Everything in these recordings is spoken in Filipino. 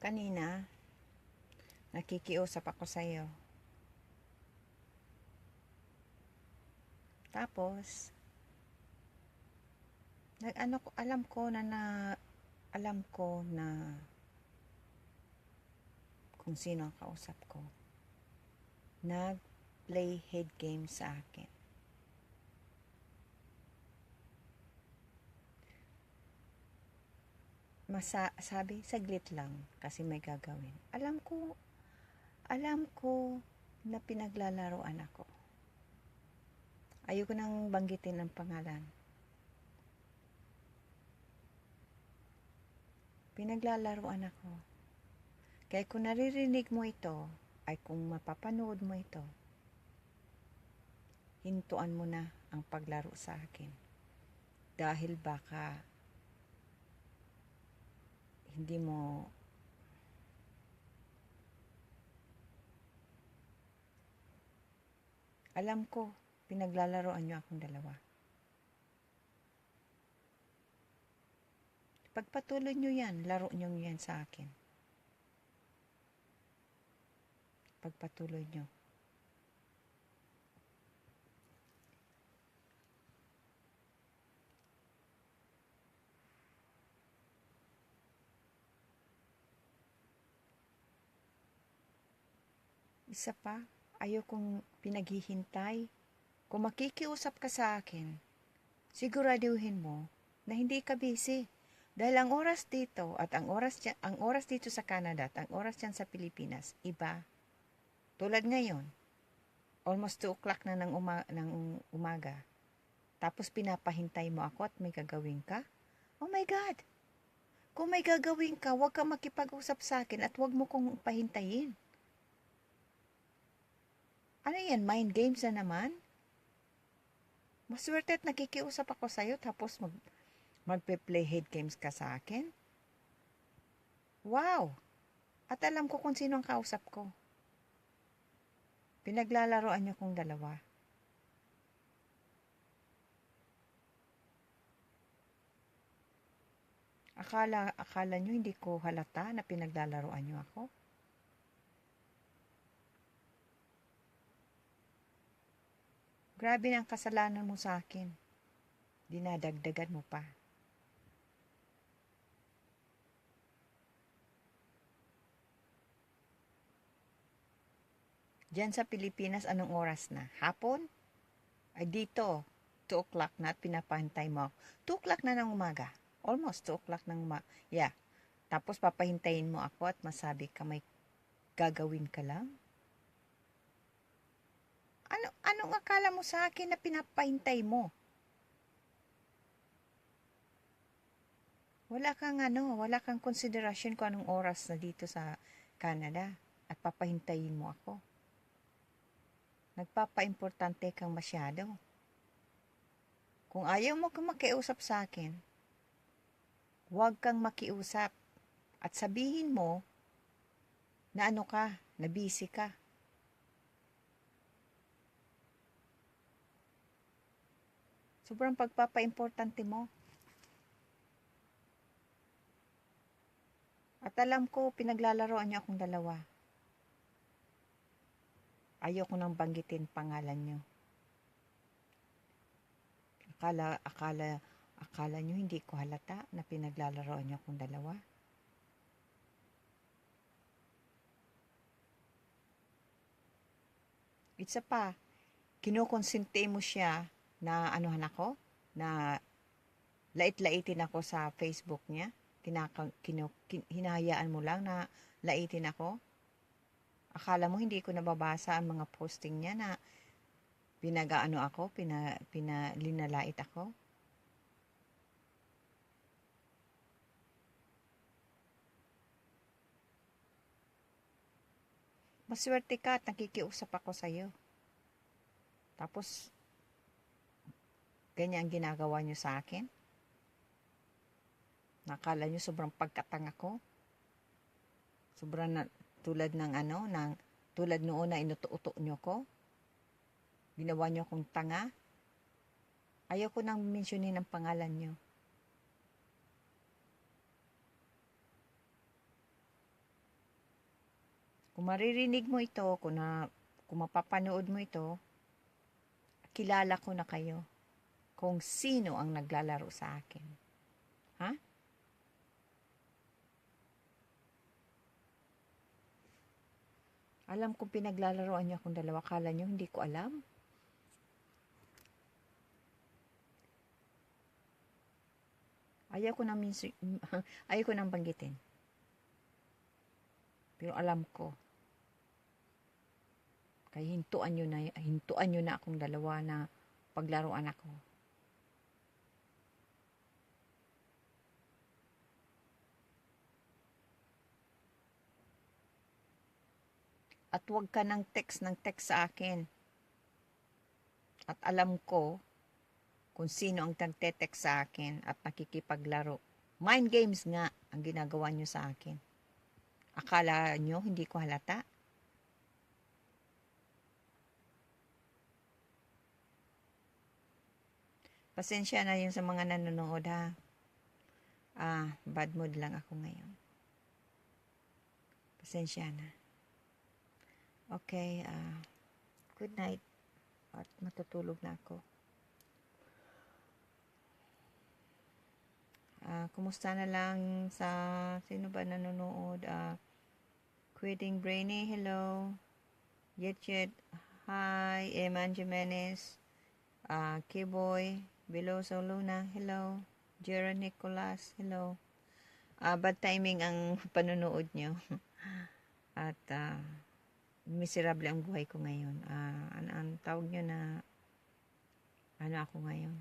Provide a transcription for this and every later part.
Kanina, nakikiusap ako sa'yo. Tapos, alam ko na kung sino ang kausap ko. Nag-play head game sa akin. Sabi, saglit lang kasi may gagawin. Alam ko na pinaglalaroan ako. Ayoko nang banggitin ang pangalan. Pinaglalaroan ako. Kaya kung naririnig mo ito, ay kung mapapanood mo ito, hintuan mo na ang paglaro sa akin. Dahil baka hindi mo alam ko, pinaglalaroan niyo akong dalawa. Pagpatuloy niyo yan, laro niyo yan sa akin. Pagpatuloy niyo. Isa pa, ayokong pinaghihintay. Kung makikiusap ka sa akin, siguraduhin mo na hindi ka busy. Dahil ang oras dito at ang oras dito sa Canada at ang oras dyan sa Pilipinas, iba. Tulad ngayon, almost 2 o'clock na ng umaga. Tapos pinapahintay mo ako at may gagawin ka? Oh my God! Kung may gagawin ka, huwag ka makipag-usap sa akin at huwag mo kong pahintayin. Ano yan, mind games na naman? Maswerte at nakikiusap ako sa'yo tapos magpe-play head games ka sa akin? Wow! At alam ko kung sino ang kausap ko. Pinaglalaroan niyo kong dalawa. Akala niyo hindi ko halata na pinaglalaroan niyo ako? Grabe na ang kasalanan mo sa akin. Dinadagdagan mo pa. Diyan sa Pilipinas, anong oras na? Hapon? Ay dito, 2 o'clock na at pinapahintay mo ako. 2 o'clock na ng umaga. Almost 2 o'clock ng umaga. Yeah. Tapos papahintayin mo ako at masabi ka may gagawin ka lang? Anong akala mo sa akin na pinapahintay mo? Wala kang konsiderasyon kung anong oras na dito sa Canada at papahintayin mo ako. Nagpapa-importante kang masyado. Kung ayaw mo kang makiusap sa akin, huwag kang makiusap at sabihin mo na na busy ka. Sobrang pagpapa-importante mo. At alam ko, pinaglalaroan niyo akong dalawa. Ayoko nang banggitin pangalan niyo. Akala niyo hindi ko halata na pinaglalaroan niyo akong dalawa? Isa pa, kinukonsente mo siya na anuhan ako, na lait-laitin ako sa Facebook niya. Hinahayaan mo lang na laitin ako. Akala mo hindi ko nababasa ang mga posting niya na pinalinalait ako? Maswerte ka at nakikiusap ako sa'yo. Tapos, ganyan ang ginagawa niyo sa akin? Nakala niyo sobrang pagkatanga ko? Sobrang tulad noon na inuto-uto niyo ko? Ginawa niyo akong tanga? Ayoko nang mentionin ang pangalan niyo. Kung maririnig mo ito, kung mapapanood mo ito, kilala ko na kayo kung sino ang naglalaro sa akin. Ha? Alam kong pinaglalaroan niyo akong dalawa. Kala niyo hindi ko alam? Ayaw ko nang banggitin. Pero alam ko. Kaya hintuan nyo na akong dalawa na paglaruan ako. At huwag ka ng text sa akin. At alam ko kung sino ang nagte-text sa akin at nakikipaglaro. Mind games nga ang ginagawa nyo sa akin. Akala nyo hindi ko halata? Pasensya na yun sa mga nanonood ha. Bad mood lang ako ngayon. Pasensya na. Okay, good night. At matutulog na ako. Kumusta na lang sa sino ba nanonood? Quitting Brainy, hello. Yet, hi. Eman Jimenez, Kiboy, Beloso Luna, hello. Jera Nicolas, hello. Bad timing ang panonood nyo. At miserable ang buhay ko ngayon. Ang tawag nyo na ano ako ngayon?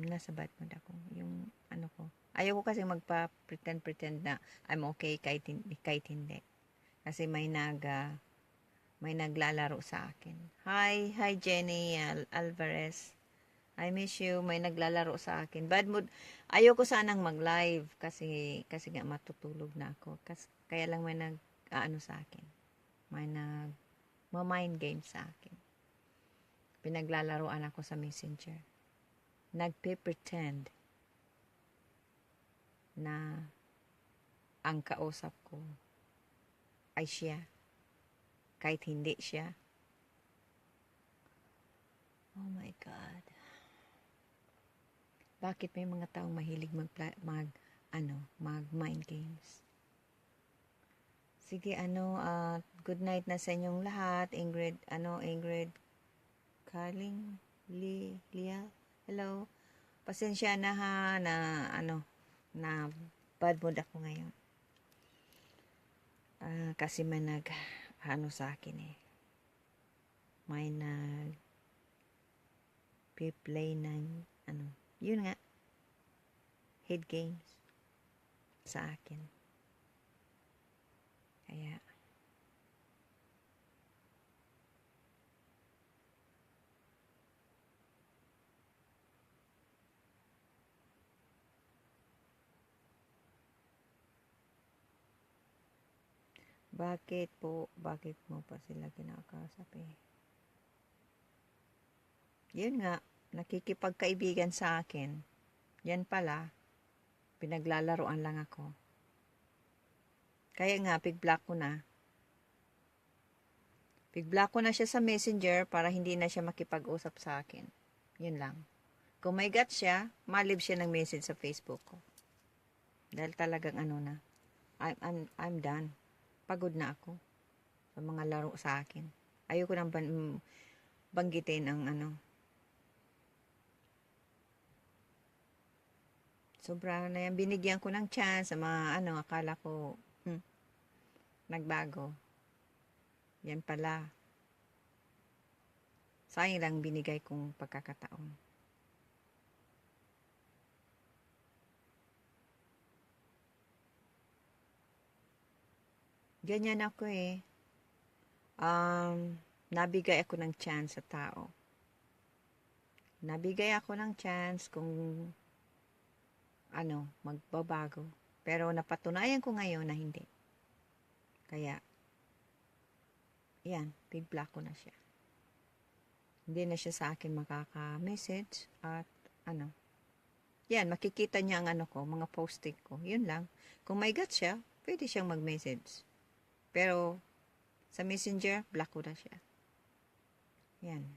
Nasa bad mood ako. Yung ano ko. Ayaw ko kasi magpa-pretend na I'm okay kahit hindi. Kasi may naglalaro sa akin. Hi Jenny Alvarez. I miss you. May naglalaro sa akin. Bad mood. Ayaw ko sanang mag-live kasi nga matutulog na ako. Kaya lang may nag-ano sa akin. May mind game sa akin. Pinaglalaroan ako sa Messenger. Nagpe-pretend na ang kausap ko ay siya. Kahit hindi siya. Oh my God. Bakit may mga taong mahilig mag-mind games? Sige, good night na sa inyong lahat. Ingrid Kaling, Lia, hello. Pasensya na ha, na bad mood ako ngayon. Kasi may sa akin eh. May play ng, yun nga, head games sa akin. Kaya, bakit mo pa sila kinakausap eh? Yun nga, nakikipagkaibigan sa akin. Yan pala, pinaglalaroan lang ako. Kaya nga, pig-block ko na. Pig-block ko na siya sa Messenger para hindi na siya makipag-usap sa akin. Yun lang. Kung may got siya, malib siya ng message sa Facebook ko. Dahil talagang I'm done. Pagod na ako sa mga laro sa akin. Ayoko nang banggitin ang sobra na yan. Binigyan ko ng chance sa mga akala ko nagbago. Yan pala. Sayang lang binigay kong pagkakataon. Ganyan ako eh. Nabigay ako ng chance sa tao. Nabigay ako ng chance kung magbabago. Pero napatunayan ko ngayon na hindi. Kaya, yan, pig-block ko na siya. Hindi na siya sa akin makaka-message at yan, makikita niya ang mga posting ko. Yun lang. Kung may got siya, pwede siyang mag-message. Pero, sa Messenger, block ko na siya. Yan.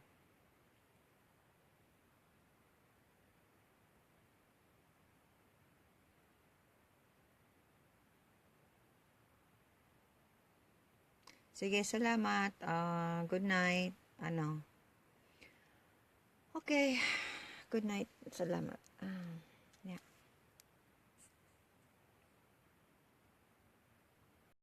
Sige, salamat. Good night. Okay. Good night. Salamat.